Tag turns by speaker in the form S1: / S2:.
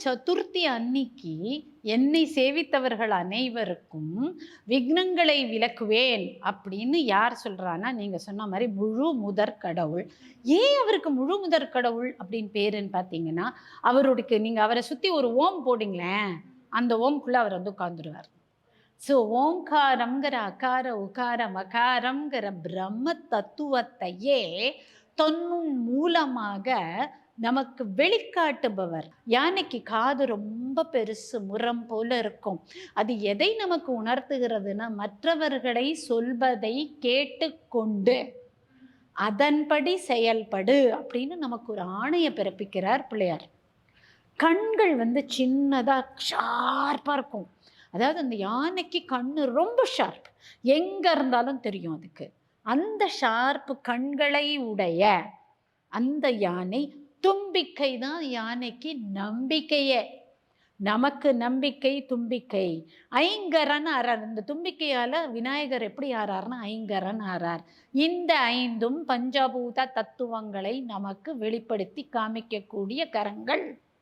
S1: சதுர்த்தி அன்னிக்கு என்னை சேவித்தவர்கள் அனைவருக்கும் விக்னங்களை விலக்குவேன் அப்படின்னு யார் சொல்றான்னா, நீங்க சொன்ன மாதிரி முழு முதற் கடவுள். ஏன் அவருக்கு முழு முதற் கடவுள் அப்படின்னு பேருன்னு பார்த்தீங்கன்னா, அவருடைய நீங்க அவரை சுத்தி ஒரு ஓம் போடுங்களேன், அந்த ஓம்குள்ள அவர் வந்து உட்கார்ந்துருவார். ஸோ ஓங்காரம்ங்கிற அகார உகார மகாரம்ங்கிற பிரம்ம தத்துவத்தையே தொன்னும் மூலமாக நமக்கு வெளிக்காட்டுபவர். யானைக்கு காது ரொம்ப பெருசு, முரம் போல இருக்கும். அது எதை நமக்கு உணர்த்துகிறதுனா, மற்றவர்களை சொல்வதை கேட்டுக்கொண்டு அதன்படி செயல்படு அப்படின்னு நமக்கு ஒரு ஆணையை பிறப்பிக்கிறார் பிள்ளையார். கண்கள் வந்து சின்னதா ஷார்ப்பா இருக்கும். அதாவது அந்த யானைக்கு கண்ணு ரொம்ப ஷார்ப். எங்க இருந்தாலும் தெரியும் அதுக்கு. அந்த ஷார்ப் கண்களை உடைய அந்த யானை, தும்பிக்கை தான் யானைக்கு நம்பிக்கையே. நமக்கு நம்பிக்கை தும்பிக்கை. ஐங்கரன் ஆறார். இந்த தும்பிக்கையால விநாயகர் எப்படி ஆறார்னா ஐங்கரன் ஆறார். இந்த ஐந்தும் பஞ்சபூத தத்துவங்களை நமக்கு வெளிப்படுத்தி காமிக்கக்கூடிய கரங்கள்.